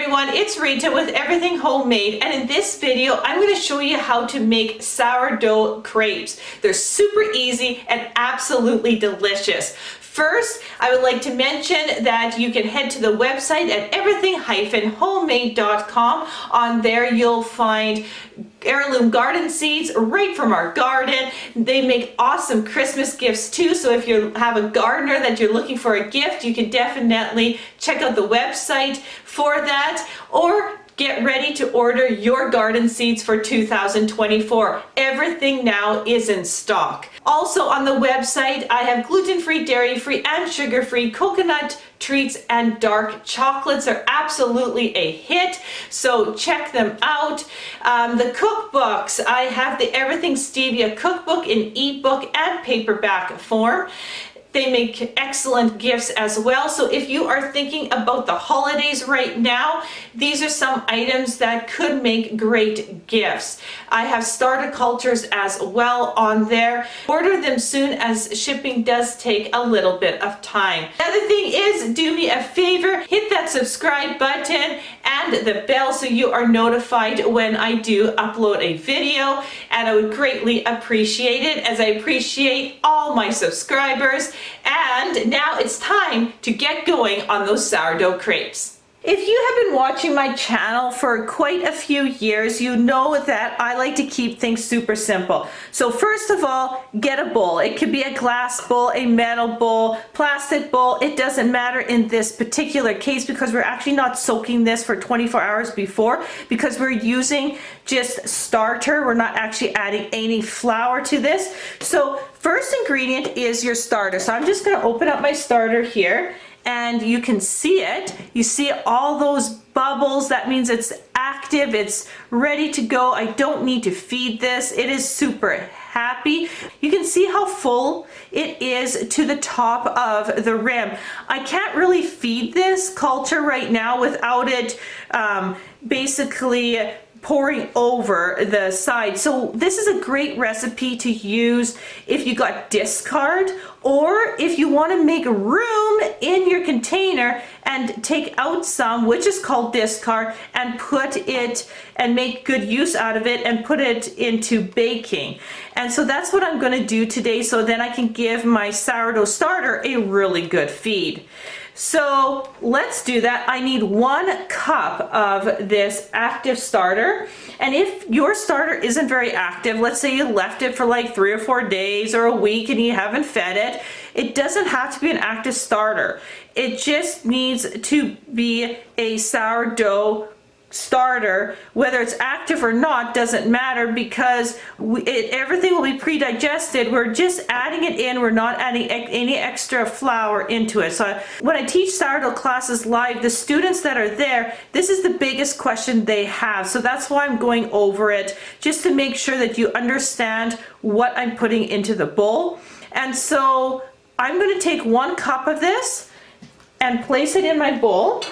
everyone, it's Rita with Everything Homemade, and in this video I'm going to show you how to make sourdough crepes. They're super easy and absolutely delicious. First, I would like to mention that you can head to the website at everything-homemade.com. On there you'll find heirloom garden seeds right from our garden. They make awesome Christmas gifts too, so if you have a gardener that you're looking for a gift, you can definitely check out the website for that, or get ready to order your garden seeds for 2024. Everything now is in stock. Also on the website, I have gluten-free, dairy-free, and sugar-free coconut treats, and dark chocolates are absolutely a hit, so check them out. The cookbooks, I have the Everything Stevia cookbook in ebook and paperback form. They make excellent gifts as well. So if you are thinking about the holidays right now, these are some items that could make great gifts. I have starter cultures as well on there. Order them soon, as shipping does take a little bit of time. The other thing is, do me a favor, hit that subscribe button and the bell so you are notified when I do upload a video, and I would greatly appreciate it, as I appreciate all my subscribers. And now it's time to get going on those sourdough crepes. If you have been watching my channel for quite a few years, you know that I like to keep things super simple. So first of all, get a bowl. It could be a glass bowl, a metal bowl, plastic bowl. It doesn't matter in this particular case, because we're actually not soaking this for 24 hours before, because we're using just starter. We're not actually adding any flour to this. So first ingredient is your starter. So I'm just going to open up my starter here, and you can see it. You see all those bubbles. That means it's active, it's ready to go. I don't need to feed this. It is super happy. You can see how full it is to the top of the rim. I can't really feed this culture right now without it basically pouring over the side. So this is a great recipe to use if you got discard, or if you want to make room in your container and take out some, which is called discard, and put it and make good use out of it and put it into baking. And so that's what I'm going to do today, so then I can give my sourdough starter a really good feed. So let's do that. I need 1 cup of this active starter. And if your starter isn't very active, let's say you left it for like 3 or 4 days or a week and you haven't fed it, it doesn't have to be an active starter. It just needs to be a sourdough starter. Whether it's active or not doesn't matter, because everything will be pre-digested. We're just adding it in. We're not adding any extra flour into it. So when I teach sourdough classes live, the students that are there, this is the biggest question they have. So that's why I'm going over it, just to make sure that you understand what I'm putting into the bowl. And so I'm going to take 1 cup of this and place it in my bowl.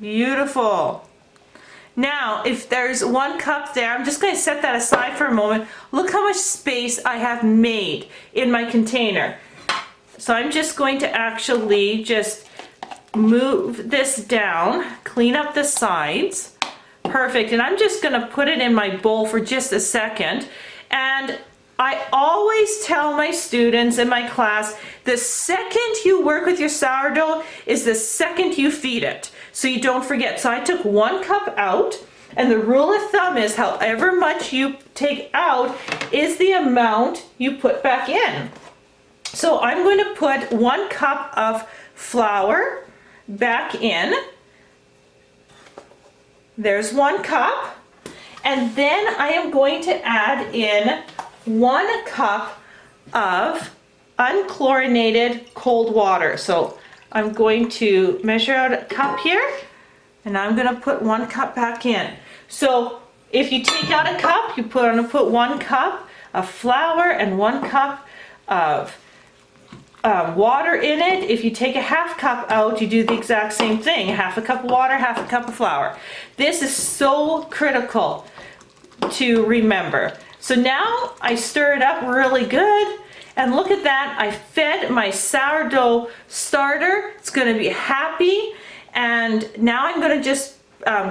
Beautiful. Now, if there's 1 cup there, I'm just going to set that aside for a moment. Look how much space I have made in my container. So I'm just going to actually just move this down, clean up the sides. Perfect. And I'm just going to put it in my bowl for just a second. And I always tell my students in my class, the second you work with your sourdough is the second you feed it. So you don't forget. So I took 1 cup out, and the rule of thumb is however much you take out is the amount you put back in. So I'm going to put 1 cup of flour back in. There's 1 cup. And then I am going to add in 1 cup of unchlorinated cold water. So I'm going to measure out a cup here, and I'm going to put 1 cup back in. So if you take out a cup, you put 1 cup of flour and 1 cup of water in it. If you take a half cup out, you do the exact same thing. Half a cup of water, half a cup of flour. This is so critical to remember. So now I stir it up really good. And look at that, I fed my sourdough starter. It's gonna be happy. And now I'm gonna just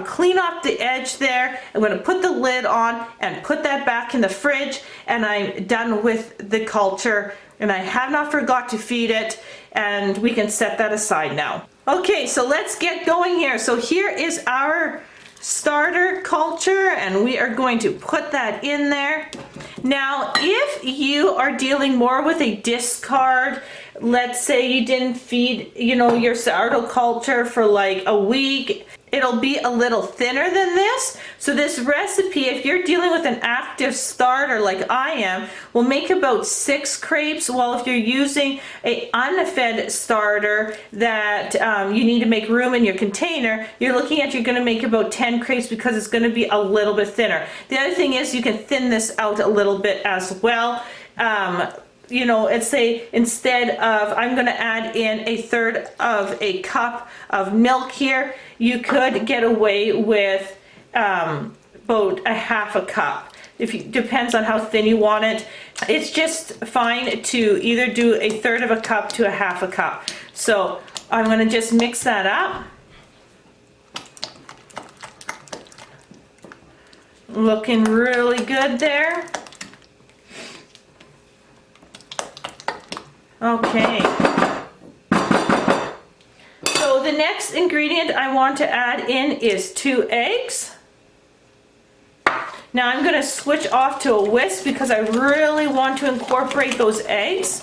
clean off the edge there. I'm gonna put the lid on and put that back in the fridge, and I'm done with the culture, and I have not forgot to feed it, and we can set that aside now. Okay, so let's get going here. So here is our starter culture, and we are going to put that in there. Now, if you are dealing more with a discard, let's say you didn't feed, your sourdough culture for like a week, it'll be a little thinner than this. So this recipe, if you're dealing with an active starter like I am, will make about 6 crepes. While if you're using a unfed starter that you need to make room in your container, you're gonna make about 10 crepes because it's gonna be a little bit thinner. The other thing is you can thin this out a little bit as well. Let's say instead of, I'm gonna add in 1/3 of a cup of milk here, you could get away with about 1/2 cup. Depends on how thin you want it. It's just fine to either do 1/3 of a cup to 1/2 cup. So I'm gonna just mix that up. Looking really good there. Okay. So the next ingredient I want to add in is 2 eggs. Now I'm going to switch off to a whisk because I really want to incorporate those eggs.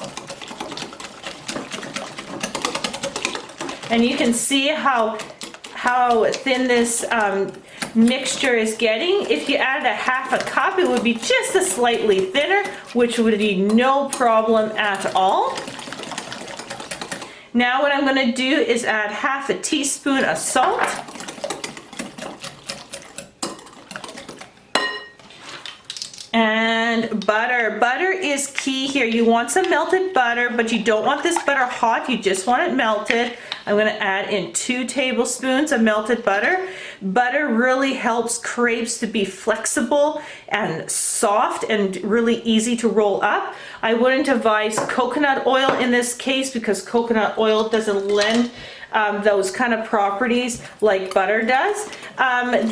And you can see how thin this mixture is getting. If you added 1/2 cup, it would be just a slightly thinner, which would be no problem at all. Now what I'm going to do is add 1/2 teaspoon of salt. And butter. Butter is key here. You want some melted butter, but you don't want this butter hot. You just want it melted. I'm going to add in 2 tablespoons of melted butter. Butter really helps crepes to be flexible and soft and really easy to roll up. I wouldn't advise coconut oil in this case because coconut oil doesn't lend those kind of properties like butter does.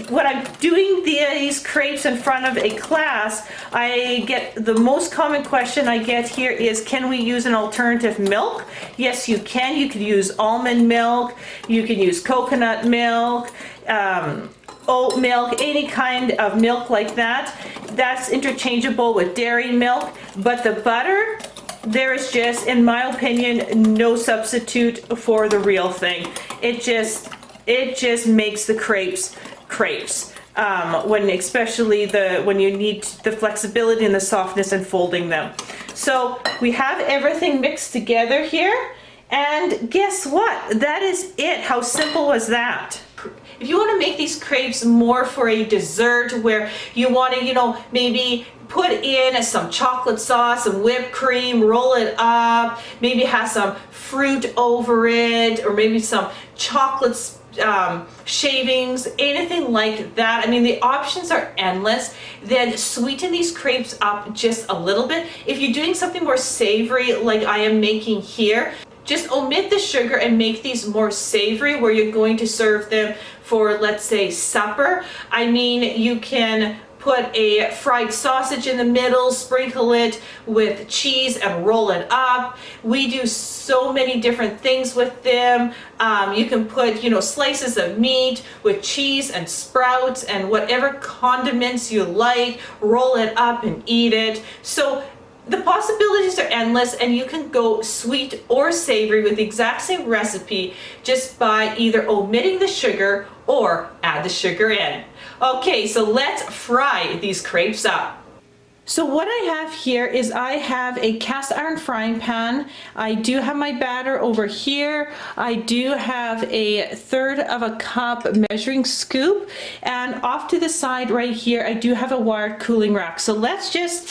When I'm doing these crepes in front of a class, the most common question I get here is, can we use an alternative milk? Yes, you can. You could use almond milk, you can use coconut milk, oat milk, any kind of milk like that. That's interchangeable with dairy milk, but the butter, there is just, in my opinion, no substitute for the real thing. It just makes the crepes. When you need the flexibility and the softness in folding them. So we have everything mixed together here, and guess what? That is it. How simple was that? If you want to make these crepes more for a dessert where you want to, maybe put in some chocolate sauce, some whipped cream, roll it up, maybe have some fruit over it, or maybe some chocolate shavings, anything like that. I mean, the options are endless. Then sweeten these crepes up just a little bit. If you're doing something more savory like I am making here, just omit the sugar and make these more savory where you're going to serve them for, let's say, supper. I mean, you can put a fried sausage in the middle, sprinkle it with cheese and roll it up. We do so many different things with them. You can put, slices of meat with cheese and sprouts and whatever condiments you like, roll it up and eat it. So the possibilities are endless, and you can go sweet or savory with the exact same recipe just by either omitting the sugar or add the sugar in. Okay, so let's fry these crepes up. So what I have here is I have a cast iron frying pan. I do have my batter over here. I do have 1/3 of a cup measuring scoop, and off to the side right here I do have a wired cooling rack. So let's just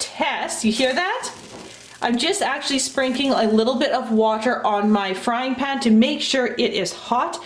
test. You hear that? I'm just actually sprinkling a little bit of water on my frying pan to make sure it is hot.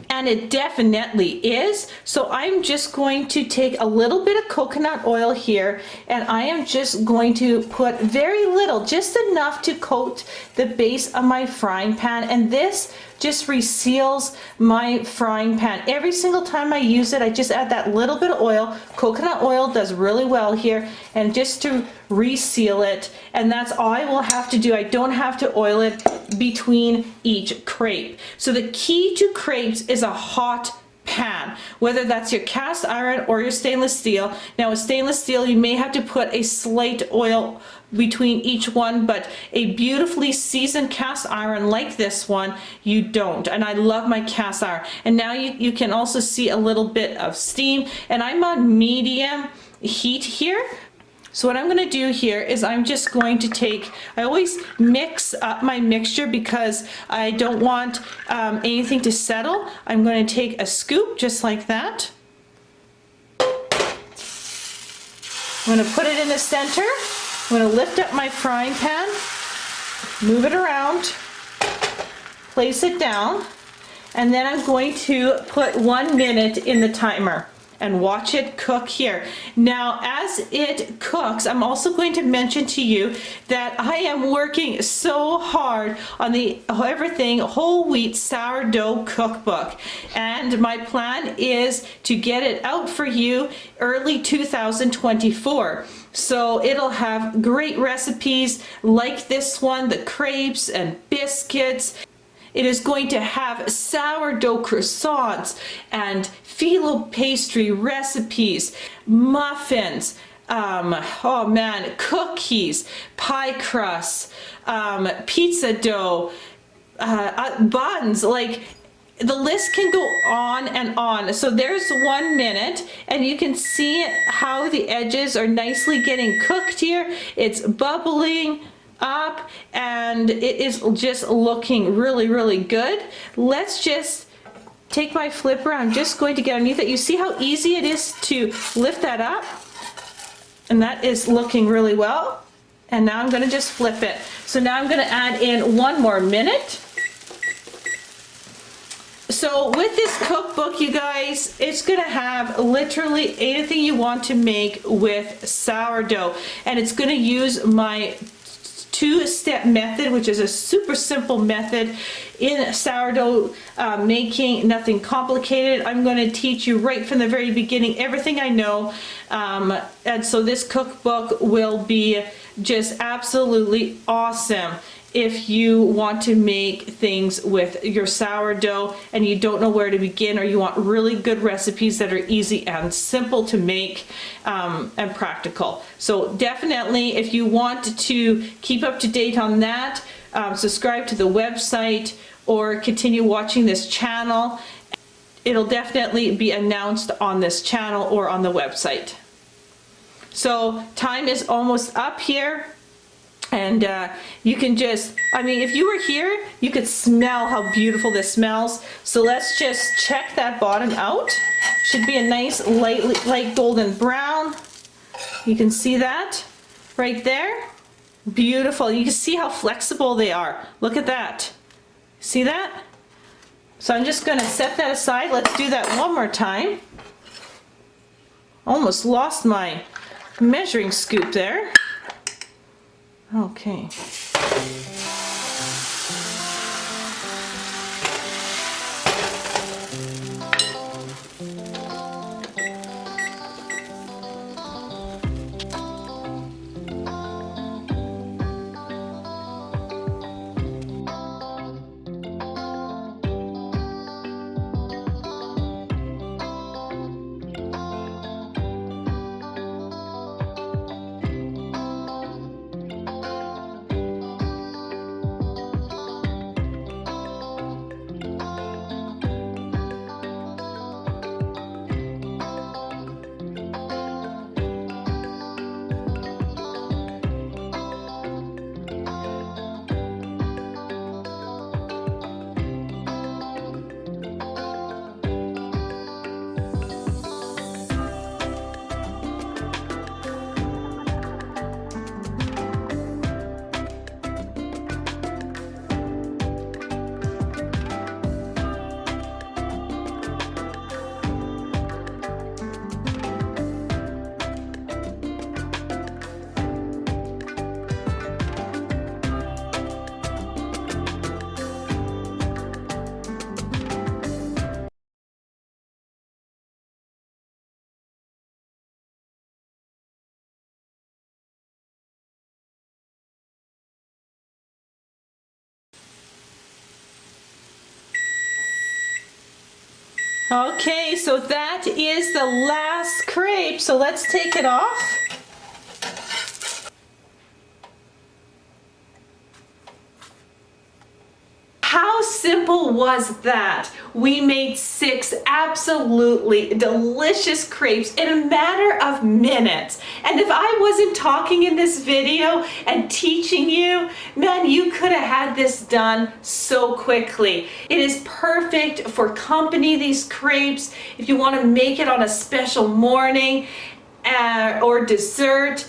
And it definitely is. So I'm just going to take a little bit of coconut oil here, and I am just going to put very little, just enough to coat the base of my frying pan. And this just reseals my frying pan. Every single time I use it, I just add that little bit of oil. Coconut oil does really well here, and just to reseal it. And that's all I will have to do. I don't have to oil it between each crepe. So the key to crepes is a hot pan, whether that's your cast iron or your stainless steel. Now with stainless steel, you may have to put a slight oil between each one, but a beautifully seasoned cast iron like this one, you don't. And I love my cast iron. And now you can also see a little bit of steam, and I'm on medium heat here. So what I'm going to do here is I'm just going to take, I always mix up my mixture because I don't want anything to settle. I'm going to take a scoop just like that. I'm going to put it in the center. I'm going to lift up my frying pan, move it around, place it down, and then I'm going to put 1 minute in the timer and watch it cook here. Now, as it cooks, I'm also going to mention to you that I am working so hard on the Everything Whole Wheat Sourdough Cookbook, and my plan is to get it out for you early 2024. So it'll have great recipes like this one, the crepes and biscuits. It is going to have sourdough croissants and phyllo pastry recipes, muffins, oh man, cookies, pie crusts, pizza dough, buns, like the list can go on and on. So there's 1 minute, and you can see how the edges are nicely getting cooked here. It's bubbling up and it is just looking really, really good. Let's just take my flipper. I'm just going to get underneath it. You see how easy it is to lift that up? And that is looking really well. And now I'm going to just flip it. So now I'm going to add in 1 more minute. So with this cookbook, you guys, it's going to have literally anything you want to make with sourdough. And it's going to use my 2-step method, which is a super simple method in sourdough making, nothing complicated. I'm going to teach you right from the very beginning everything I know, and so this cookbook will be just absolutely awesome if you want to make things with your sourdough and you don't know where to begin, or you want really good recipes that are easy and simple to make and practical. So definitely, if you want to keep up to date on that, subscribe to the website or continue watching this channel. It'll definitely be announced on this channel or on the website. So time is almost up here. And you can just, I mean, if you were here, you could smell how beautiful this smells. So let's just check that bottom out. Should be a nice light golden brown. You can see that right there. Beautiful. You can see how flexible they are. Look at that. See that? So I'm just going to set that aside. Let's do that one more time. Almost lost my measuring scoop there. Okay. Okay, so that is the last crepe. So let's take it off. How simple was that? We made 6 absolutely delicious crepes in a matter of minutes. And if I wasn't talking in this video and teaching you, man, you could have had this done so quickly. It is perfect for company, these crepes. If you want to make it on a special morning or dessert,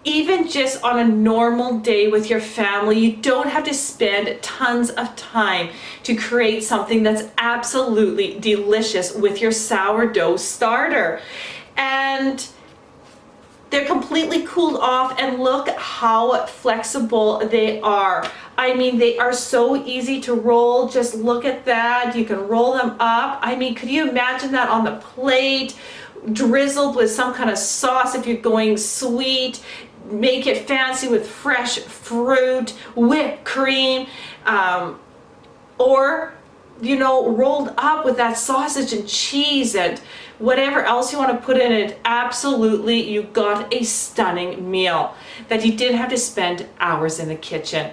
even just on a normal day with your family, you don't have to spend tons of time to create something that's absolutely delicious with your sourdough starter. And they're completely cooled off, and look how flexible they are. I mean, they are so easy to roll. Just look at that. You can roll them up. I mean, could you imagine that on the plate, drizzled with some kind of sauce if you're going sweet? Make it fancy with fresh fruit, whipped cream, or, you know, rolled up with that sausage and cheese and whatever else you want to put in it. Absolutely, you got a stunning meal that you didn't have to spend hours in the kitchen.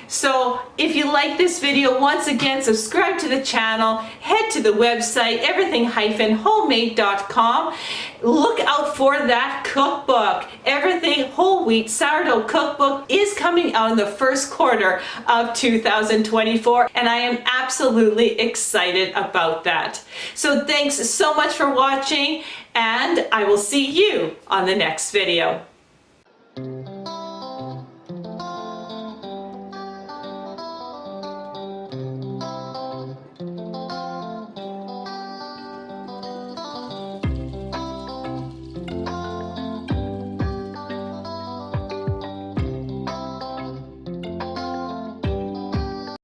So if you like this video, once again, subscribe to the channel, head to the website, everything-homemade.com. Look out for that cookbook. Everything Whole Wheat Sourdough Cookbook is coming out in the first quarter of 2024, and I am absolutely excited about that. So thanks so much for watching, and I will see you on the next video.